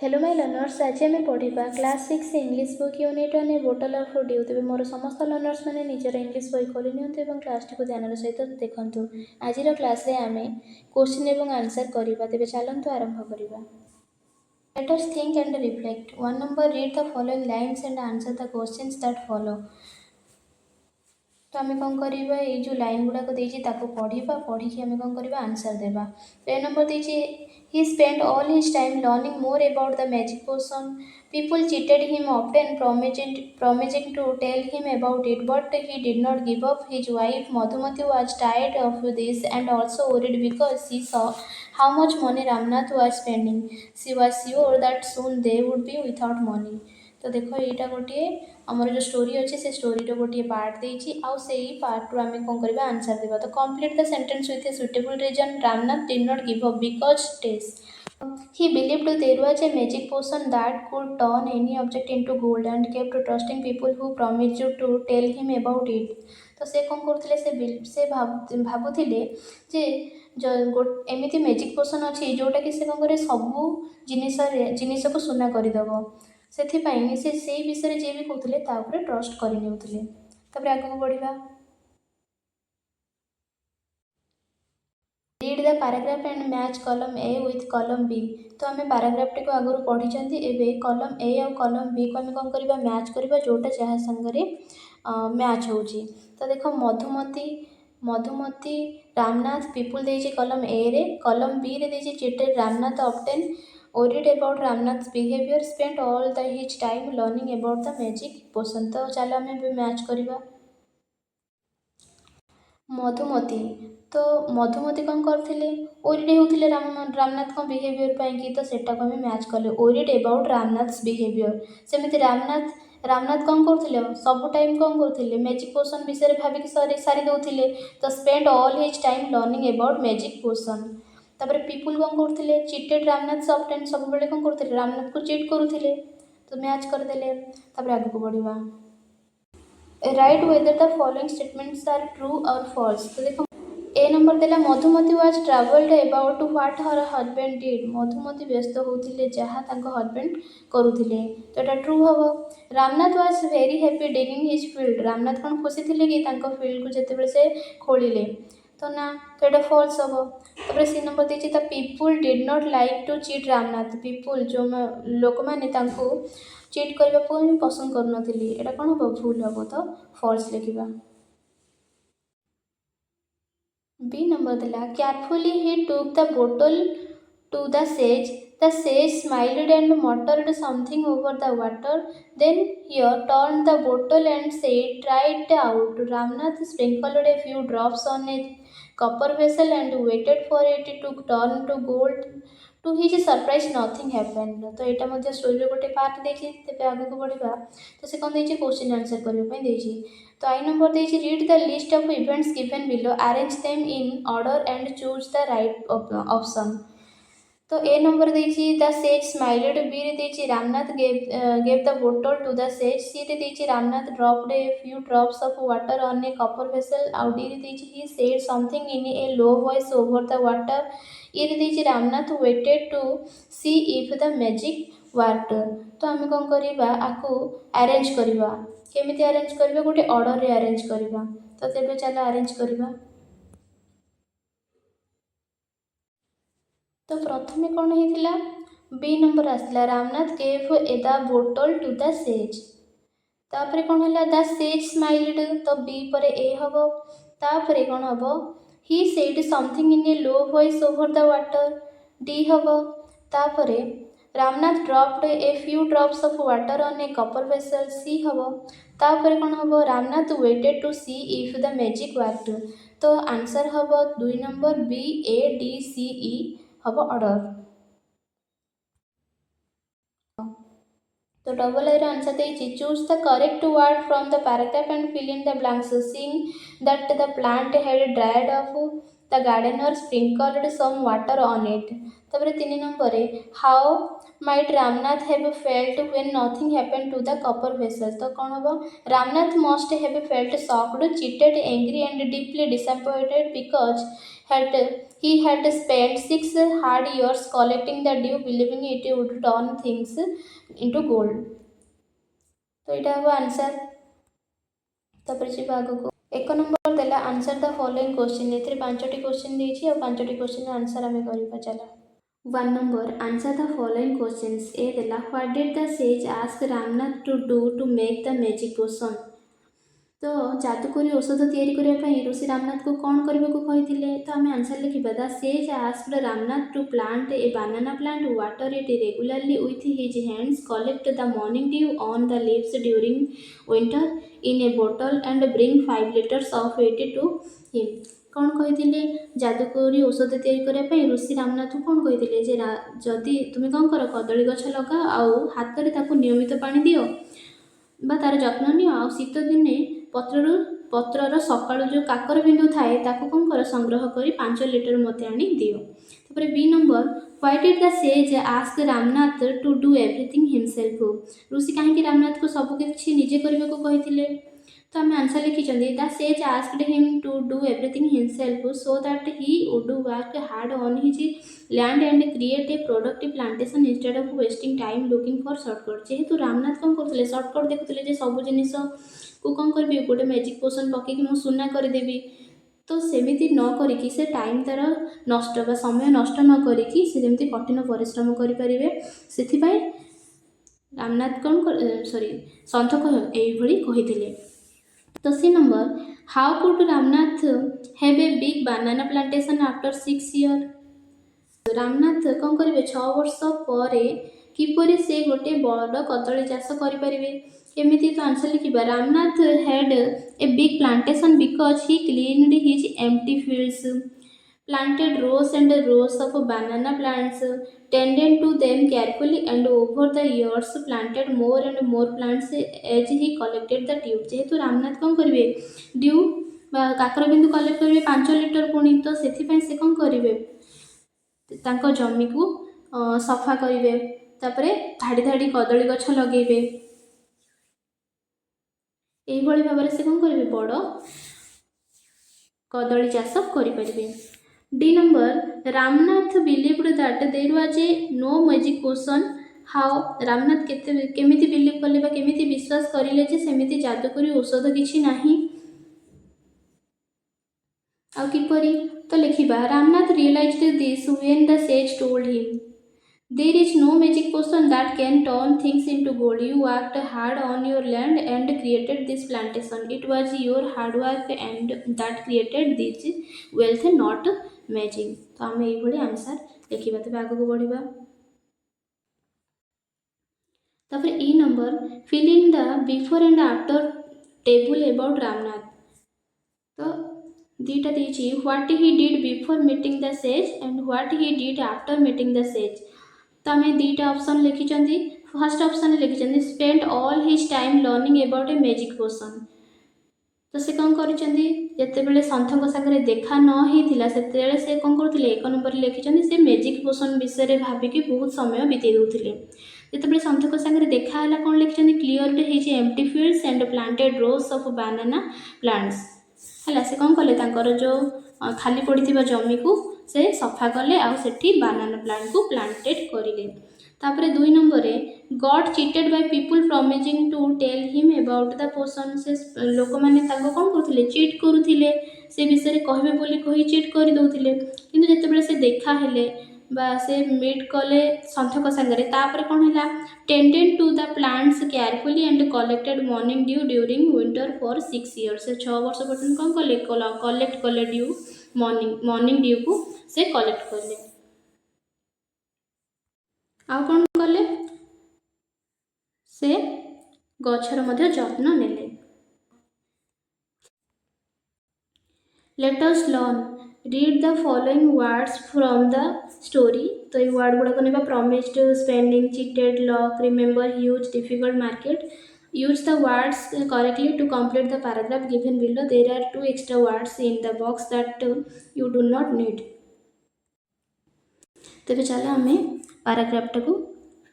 Hello my learners आज आम पढ़ा class 6 English book unit 1 a bottle of dew. तेज मोर समस्त लर्नर्स मैंने निजर इंग्लिश बही खोली नि क्लास टी ध्यान सहित देखूँ। आज क्लास आम क्वेश्चन और आंसर करवा। तेज चलतु आरंभ करवा। Let us think and reflect. 1 number, read the following lines and answer the questions that follow. तो आम कौन करवा ये जो लाइन गुड़ाक पढ़ा पढ़ी आम कौन करवा आंसर देवा। तो A number देजी he spent all his time learning more about the magic potion. People cheated him often, promising to tell him about it, but he did not give up. His wife Madhumati was tired of this and also worried because she saw how much money Ramnath was spending. She was sure that soon they would be without money. तो देखो यहाँ गोटे आमर जो story अच्छे से story गोटे part देती आउ से पार्ट रू आम कौन करवा आंसर देवा। तो complete the sentence with a suitable reason. Ramnath did not give up because test he believed there was a magic potion that could turn any object into gold and kept trusting people who promised to tell him about it. तो से कौन करथिले से भाबुथिले जे एमिति magic potion अच्छी जोटा कि से कौन करे सबू जिनिस को सुना करदेव। से विषय जे भी कहते ट्रस्ट कर आगे बढ़ा। Read the paragraph and match column A with column B. तो आम पैराग्राफ टी को आगुरी पढ़ी एवं कॉलम ए और कॉलम बी को आम कौन करवा मैच करवा जोटा जहाँ संगे मैच हो। तो देख मधुमती रामनाथ पीपुल देजी कॉलम ए रे, कॉलम बी रे देजी cheated Ramnath often worried about Ramnath's behavior, spent all his time learning about the magic potion. तो चलो आम मैच करवा। मधुमती तो मधुमती कौन करते ओरिड होते रामनाथ को बिहेवियर पाई तो सेटा को आम मैच कले ओरिड अबाउट रामनाथ्स बिहेवियर। सेमती रामनाथ कौन करते सब टाइम कौन करते मैजिक पोशन विषय भाविक सारी दौले। तो spend all his time learning about magic potion. तापर पीपुल कौन करते चिटेड रामनाथ सब टाइम सब बेले कौन करते रामनाथ को चिट करुले। तो मैच करदे। तापर आगे बढ़वा। Right whether the following statements are true और फॉल्स। तो देखो ए नंबर देला Madhumati was troubled about what her husband did. Madhumati व्यस्त होते जहाँ हजबैंड करुले। तो यहाँ ट्रू हम। Ramnath was very happy digging his field. Ramnath कौन खुशी थे कि फील्ड को जिते से खोलिले। तो ना तो यहाँ फॉल्स हम। तापर सी नंबर देखिए the people did not like to cheat Ramnath. People जो लोक मैंने चीट करने को पसंद करूनथिले। एटा कौन हम भूल हम। तो फॉल्स लिखा। बी नंबर देला carefully he took the bottle to the sage. The sage smiled and muttered something over the water. Then he turned the bottle and said, "Try it out." Ramnath sprinkled a few drops on a copper vessel and waited for it to turn to gold. To his surprise, nothing happened. तो यहाँ story गोटे part देखिए। तेज आगे बढ़ा। तो से कौन देखिए क्वेश्चन आंसर करने। तो आई नंबर देखिए read the list of events given below, arrange them in order and choose the right option. तो ए नंबर देखिए द सेज स्माइल्ड। बी रे देखिए Ramnath gave the bottle to the sage. C रे देखिए Ramnath dropped a few drops of water on a copper vessel. आउ D रे देखिए he said something in a low voice over the water. E रे देखिए Ramnath waited to see if the magic worked. तो आम कौन करवा आपको अरेंज करवा। केमिति अरेंज करवा गोटे ऑर्डर रे अरेंज करवा। तो तेज चलो अरेंज करवा। तो प्रथमे कौन होता बी नंबर आसला Ramnath gave a the bottle to the sage. तापर कौन है द सेज स्माइल्ड। तो बी पर ए हम। तापर कौन हम he said something in a low voice over the water. D हम। तापर Ramnath dropped a few drops of water on a copper vessel. C हम। तापर कौन हम Ramnath waited to see if the magic worked. तो आंसर हम 2 number B A D C E हम order. तो डबल ए आंसर देखिए choose the correct word from the paragraph and fill in the blanks. Seeing that the plant had dried off the gardener sprinkled some water on it. तापर 3 number how might Ramnath have felt when nothing happened to the copper vessel. तो कौन हम Ramnath must have felt shocked, cheated, angry and deeply disappointed because He had spent 6 hard years collecting the dew, believing it would turn things into gold. तो यहाँ हम answer तापर जी आगको एक number देला answer the following question एथरे पांचटी question देछि और पांचटी क्वेश्चन आंसर हमें करिपा चला 1 number answer the following questions ए देला what did the sage ask Ramnath to do to make the magic potion तो जादुकरी औषध तैयारी करने ऋषि रामनाथ को कौन करने को कही तो आम आंसर लिखा the sage asked Ramnath to plant a banana plant water it regularly with his hands collect the morning dew on the leaves during winter in a बोतल and bring 5 liters of it to him कौन कही जादुकरी औषध तैयारी करने ऋषि रामनाथ को कौन कही जदि तुम्हें कौन कर कदली गछ लगा आउ हाथ में नियमित पानी दियो बा तार जत्न नियो आ शीत दिने पत्रर सकाळु जो काकर बिंदु थाए ताको कौन कर संग्रह करी 5 लिटर मते आनी दियो तापर B number why did the sage ask Ramnath to do everything himself ऋषि कहीं रामनाथ को सब किछि निजे करबे को कहिथिले तो आम आंसर लिखिं the sage asked him to do everything himself so that he would work hard on his land and create a productive plantation instead of wasting time looking for shortcut जेहेतु रामनाथ कौन करते शॉर्टकट देखुले सब जिनिस को कौन करी गोटे मैजिक पोशन पकईकि मु सुना करदेवी तो सेमिति न करिकी से टाइम तार नष्ट बा समय नष्ट न करिकी से जेमती कठिन परिश्रम करें से रामनाथ कौन सॉरी संथ यही कही तो C number how could Ramnath have a big banana plantation after 6 years Ramnath कौन करेंगे 6 वर्ष पर किपरि से गोटे बड़ कदली चाष करें केमिति तो आंसर लिखा Ramnath had a big plantation because he cleaned his empty fields planted rows and rows of banana plants, tended to them carefully, and over the years planted more and more plants as he collected the dew. जेहेतु रामनाथ कौन करेंगे due काकर बिंदु collect करेंगे 5 litre पुणी तो से कौन करेंगे जमी को सफा करेंगे तापरे धाड़ी धाड़ी कदली गछ लगेबे यही भाव से कौन करेंगे बड़ कदली चाष करें D number Ramnath believed that there was a no magic potion how Ramnath केमिति बिलीव कले केमिति विश्वास करिले जे सेमिति जादुकरी औषध किछि नाही आ किपरि तो लिखिबा Ramnath realized this when the sage told him there is no magic potion that can turn things into gold. You worked hard on your land and created this plantation. It was your hard work and that created this wealth, not magic. तो आम ये answer लिखा तेज आग को बढ़ा तापर E number fill in the before and after table about Ramnath तो दीटा देछि what he did before meeting the sage and what he did after meeting the sage तो आम दुईटा ऑप्शन लिखिं फर्स्ट ऑप्शन लिखिं spend all his time learning about a magic potion तो से कौन करते सन्थक सागर देखा नहींला से कौन करते एक नंबर लिखिं से मैजिक पोशन विषय भाविकी बहुत समय बीते दूसरे जिते सन्थक सागर देखा कौन लिखिं cleared his empty fields and planted rows of banana plants है से कौन कले जो खाली पड़ी जमी को से सफा कले आठी बानाना प्लांट को प्लांटेड करें तापर 2 number got cheated by people promising to tell him about the potion से लोक मैंने कौन करते चीट करुले से विषय कहबे बोली कही चीट कर दौले किंतु जितेबाला से देखा हेले बा से मीट कले सन्थक सागर तापर कौन है tended to the plants carefully and collected morning dew during winter for 6 years से 6 वर्ष पर्यटन कौन कले कलेक्ट कले ड्यू मॉर्निंग ड्यू को से कलेक्ट कले आ कौन कले से गछर मध्य जत्न नेले let us learn read the following words from the story तो ये वर्ड गुड़ाक ना promised spending cheated lock remember huge difficult market use the words correctly to complete the paragraph given below there are 2 extra words in the box that you do not need तेरे चलो आम paragraph टाक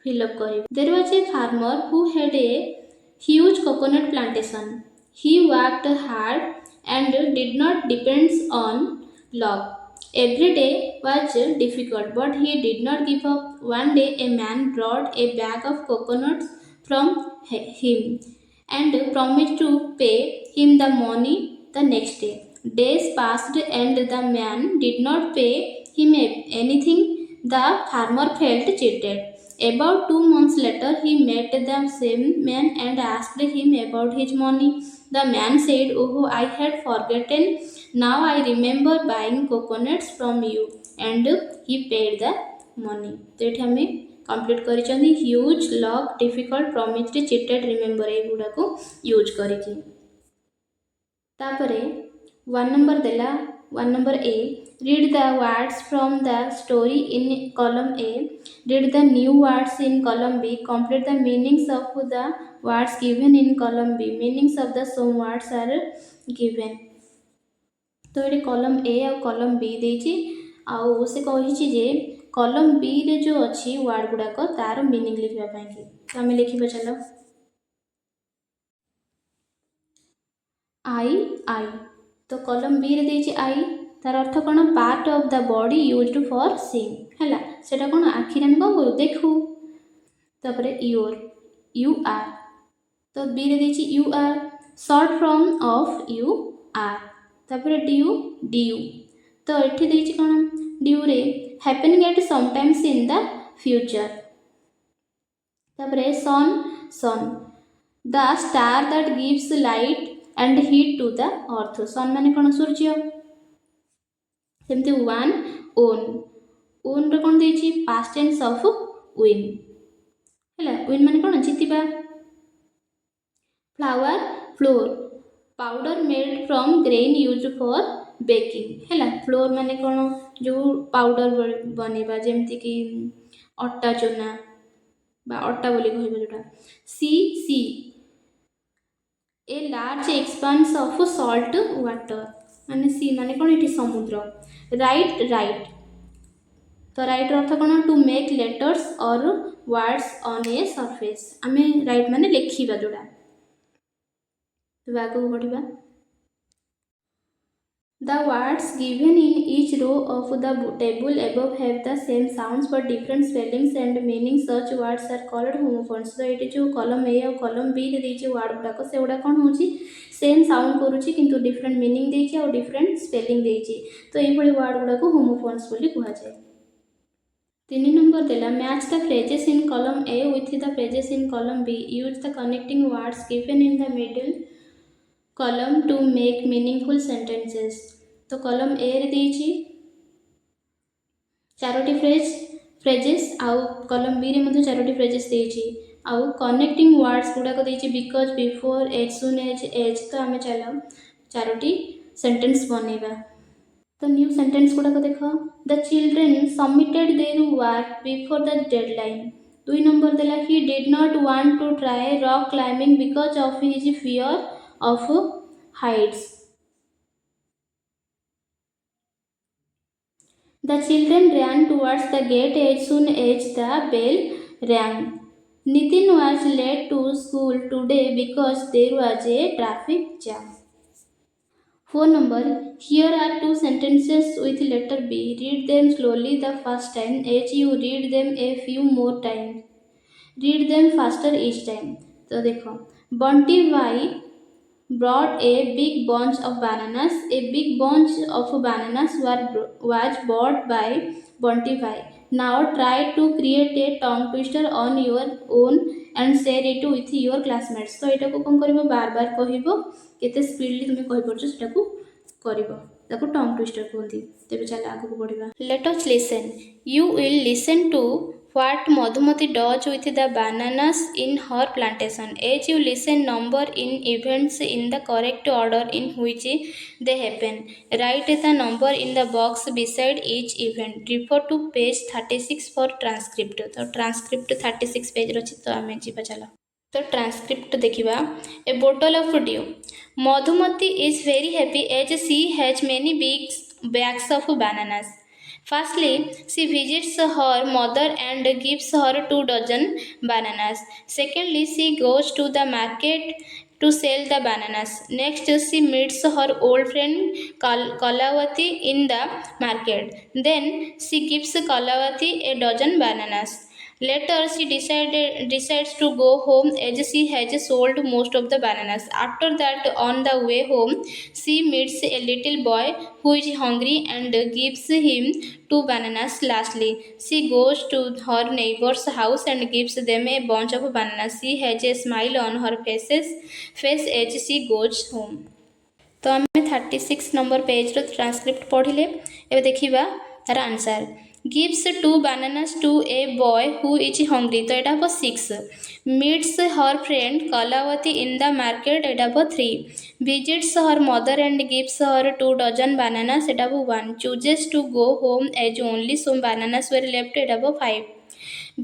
fill up कर there was a farmer who had a huge coconut plantation he worked hard and did not depend on luck. Every day was difficult, but he did not give up. One day, a man brought a bag of coconuts from him and promised to pay him the money the next day. Days passed, and the man did not pay him anything. The farmer felt cheated. About 2 months later, he met the same man and asked him about his money. The man said, "Oh, I had forgotten. Now I remember buying coconuts from you." And he paid the money. तो ये हमें complete करिचंदी huge luck difficult promise cheated remember एगुड़ा को use करिकी तापरे 1 number देला 1 number A read the words from the story in column A read the new words in column B complete the meanings of the words given in column B meanings of the some words are given तो ये column A और column B देछि आउ से कहिछि जे column B रे जो अच्छी word गुड़ाक तार मीनिंग लिखा तो आम लिखा चलो आई तो कॉलम बी रे देछि आई तार अर्थ कौन part of the body used for seeing हैला सेटा कौन आखिर आम कौन करू देखू तापर you're you are to be रे देछि you are short form of you are तापर ड्यू तो एठी देछि कौन ड्यू रे happening at sometimes in the future तापर sun the star that gives light and heat to the earth sun माने कौन सूर्य सेमती वन ओन रे कौन देछि पास्ट टेंस ऑफ विन हैला विन माने कौन जीतिबा flower flour powder made from grain used for baking हैला फ्लोर माने कौन जो पाउडर बनेबा जेमती कि अट्टा चूना बा अट्टा बोली कहबा जोटा sea a large expanse of salt water माने सी माने कौन ये समुद्र राइट तो राइट अर्थ कौन टू मेक लेटर्स और वर्ड्स ऑन ए सरफेस आमे राइट माने लिखिबा जोटा आगू बढ़िबा The words given in each row of the table above have the same sounds but different spellings and meanings. Such words are called homophones. तो ये जो column A और column B रे देछि वर्ड गुडाक से गुडा कोन होछि सेम साउंड करूछि किंतु different meaning देछि और डिफरेंट स्पेलिंग देछि तो ये भली वर्ड गुडाक होमोफोन्स बोली कहै छै 3 नंबर देला match the phrases in column A with the phrases in column B use the connecting words given in the middle column to make meaningful sentences तो कॉलम ए रे देछि चारोटी फ्रेजेस आउ column B रे मध्ये Charoti phrases देछि आउ connecting words गुडा को देछि because before as soon as तो आमे चलो चारोटी सेंटेंस बनेबा तो न्यू सेंटेंस गुडा को देखो the children submitted their work before the deadline 2 number देला he did not want to try rock climbing because of his fear of heights. The children ran towards the gate as soon as the bell rang. Nitin was late to school today because there was a traffic jam. 4 number. Here are 2 sentences with letter B. Read them slowly the first time as you read them a few more times. Read them faster each time. तो देखो Bunty White brought a big bunch of bananas. A big bunch of bananas was bought by Bunty Bhai. Now try to create a tongue twister on your own and share it with your classmates. तो एटा को कौन करिवो बार बार कहिवो केते speedly तुमे कहि परछो सेटा को करिवो ताको tongue twister कहती तेरे चल आगू बढ़िबा let us listen you will listen to what Madhumati does with the bananas in her plantation. As you listen, number in events in the correct order in which they happen. Write the number in the box beside each event. Refer to page 36 for transcript. तो transcript 36 page रछि तो आमे जिबा चला तो transcript देखिबा a bottle of dew Madhumati is very happy as she has many big bags of bananas. Firstly, she visits her mother and gives her 2 dozen bananas. Secondly, she goes to the market to sell the bananas. Next, she meets her old friend Kalavati in the market. Then she gives Kalavati a dozen bananas. Later, she decides to go home as she has sold most of the bananas. After that, on the way home, she meets a little boy who is hungry and gives him two bananas. Lastly, she goes to her neighbor's house and gives them a bunch of bananas. She has a smile on her face as she goes home. तो आम 36 number पेज्र transcript पढ़ले एवं देखा तार answer gives to bananas to a boy who is hungry तो यहाँ हम 6 meets her friend Kalavati in the market यहाँ हम 3 visits her mother and gives her 2 dozen bananas यहाँ हम 1 chooses to go home as only some bananas were left यहाँ हम 5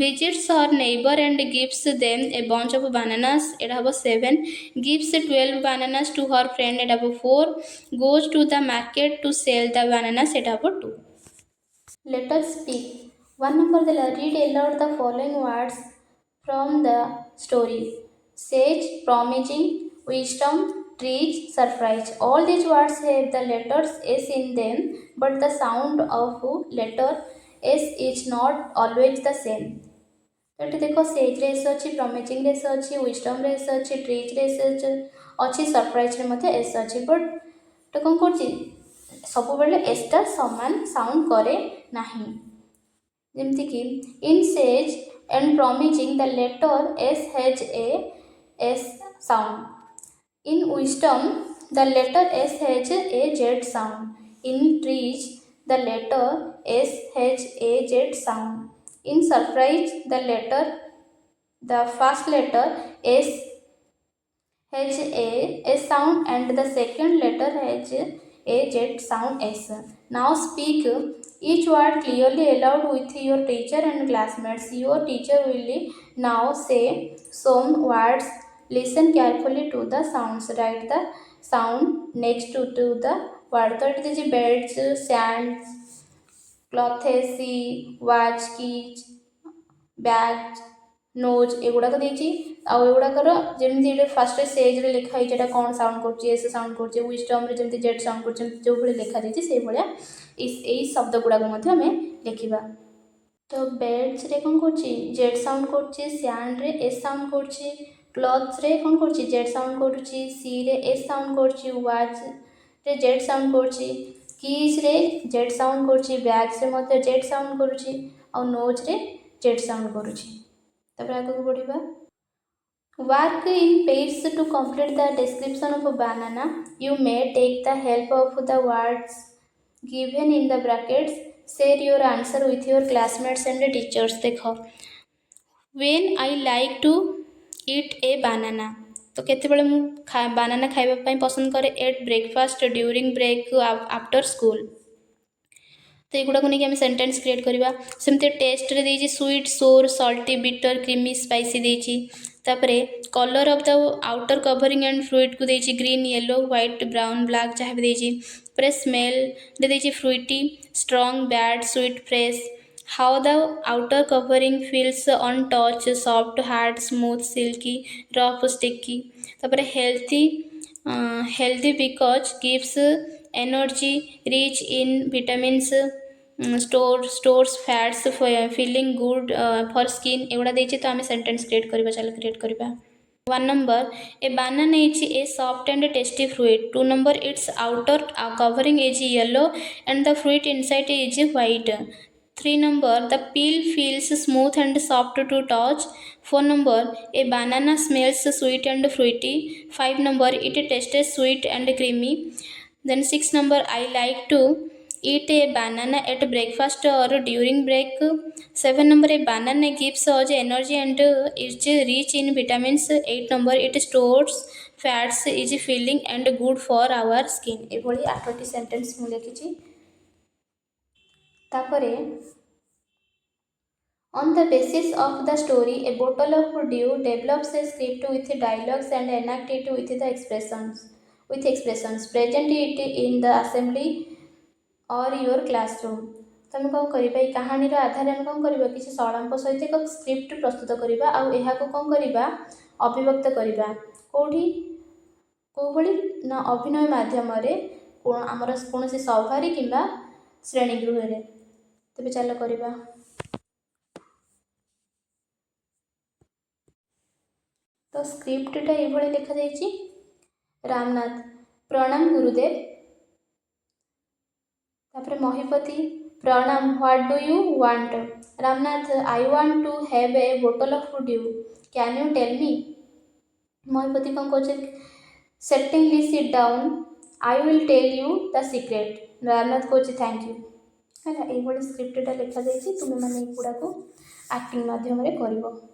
visits her neighbor and gives them a bunch of bananas it have 7 gives 12 bananas to her friend it have 4 goes to the market to sell the bananas it have 2. Let us speak. One number the read aloud the following words from the story. Sage, promising, wisdom, trees, surprise. All these words have the letters S in them, but the sound of letter S is not always the same. तो ये देख says race अच्छी प्रमिजिंग race अच्छी wisdom race अच्छी trees race अच्छी surprise रे S अच्छी but तो कौन कर सब बेले एसटा सामान साउंड करे नाही जमती कि in says and promising the letter S has a S sound in wisdom the letter S has a Z sound in trees the letter S has a Z sound in surprise the first letter S has a sound and the second letter has a Z sound S. Now speak each word clearly aloud with your teacher and classmates. Your teacher will now say some words. Listen carefully to the sounds. Write the sound next to the word. So it is beds, sands, clothes sea watch keys bag nose एगुड़ाक आगुड़ाकर जमी fast says रे लिखाई है कौन sound कर sound कर wisdom जमी जेड साउंड कर जो भाई लिखाई से भाया यही शब्द गुड़ाक आम लिखा तो बेड्स रे कौन कर जेड साउंड कर सैंड रे एस साउंड कर क्लथ्स रे कौन कर जेड साउंड कर सी रे एस साउंड कर वाच रे जेड साउंड कर कीज रे जेड साउंड कर बैग्स रे मध्य जेड साउंड करुच्ची आ नोज रे जेड साउंड करुच्ची तापर आगु बढ़िबा work in pairs to complete the description of banana you may take the help of the words given in the brackets share your answer with your classmates and teachers देखो when I like to eat a banana तो केतेबेले मु बानाना खाइबा पसंद करे at breakfast during break after school तो ये गुड़ाक नहीं sentence create करवा सेमती टेस्ट रे देछि स्वीट सोर सल्टी बिटर क्रीमी स्पाइसी देछि तापरे colour of the outer covering and fruit को देछि green yellow white brown black जहाँ भी देछि तापरे स्मेल रे देछि fruity strong bad sweet fresh how the outer covering feels on touch soft hard smooth silky rough sticky तापर healthy because gives energy rich in vitamins stores fats feeling good for skin एगुड़ा देछि तो आम sentence create करबा चलो create करबा 1 number a banana is a soft and tasty fruit 2 number its outer covering is yellow and the fruit inside is white 3 number the peel feels smooth and soft to touch 4 number a banana smells sweet and fruity 5 number it tastes sweet and creamy then 6 number I like to eat a banana at breakfast or during break 7 number a banana gives us energy and is rich in vitamins 8 number it stores fats is filling and good for our skin एभली 8टी sentence मु लिखिछि तापरे on the basis of the story a bottle of dew develops a script with dialogues and enact it with the expressions present it in the assembly or your classroom तमें कौन करिबा ए कहानी रो आधार में कौन करिबा किसी सळंप सहित एक स्क्रिप्ट प्रस्तुत करिबा आ एहा को कौन करिबा अभिव्यक्त करिबा कोठी कोभଳି ना अभिनय माध्यम आमर कौन सभारे किंबा श्रेणी गृह रे। तेबे चलो करिबा। तो स्क्रिप्टटा ये लिखा जाइए। रामनाथ प्रणाम गुरुदेव। तापर महिपति प्रणाम what do you want. Ramnath I want to have a bottle of dew can you tell me. Mahipati कौन कहे सेटिंगली sit down I will tell you the secret. Ramnath कहे थैंक यू है। ये स्क्रिप्टटा लिखा जाइए। तुम मैंने युवा को एक्टिंग माध्यम कर।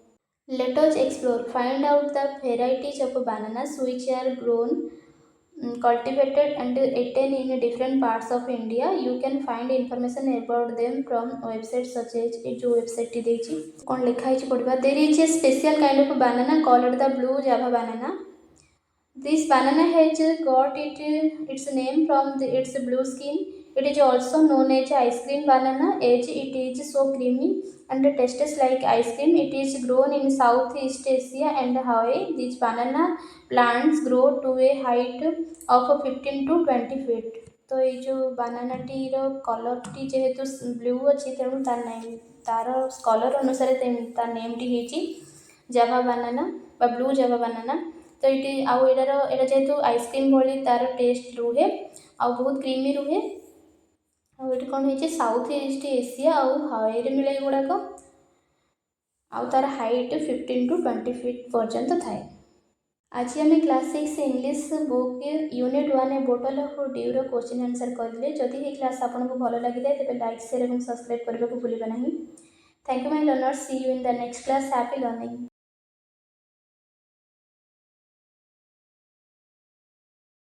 Let us explore. Find out the varieties of bananas which are grown, cultivated and eaten in different parts of India. You can find information about them from websites such as जो website T देछि कौन लिखा है पढ़वा। There is a special kind of banana called the blue java banana. This banana has got its name from its blue skin. It is also known as ice cream banana as it is so creamy and tastes like ice cream. It is grown in Southeast Asia and Hawaii. These banana plants grow to a height of 15 to 20 feet. तो ये जो बानाना T रो colour T जेहेतु blue अच्छी तेणु तार colour अनुसार तार name T होची जाभा बानाना बा ब्लू जाभा बानाना। तो ये आउ एटा जेहेतु आइसक्रीम भली तार टेस्ट रुहे आ बहुत क्रीमी रुहे। ये कौन है साउथ ईस्ट एशिया आउ हावाई रे मिले गुड़ाक आउ तार हाइट 15 टू 20 फीट पर्यंत थाए। आज आम class 6 English book unit 1 a bottle of dew रो क्वेश्चन आंसर करेंगे। जदि ये क्लास आपको भल लगी था तेज लाइक शेयर और सब्सक्राइब करने को भूलिए नहीं। Thank you my learners. See you in the next class. Happy learning.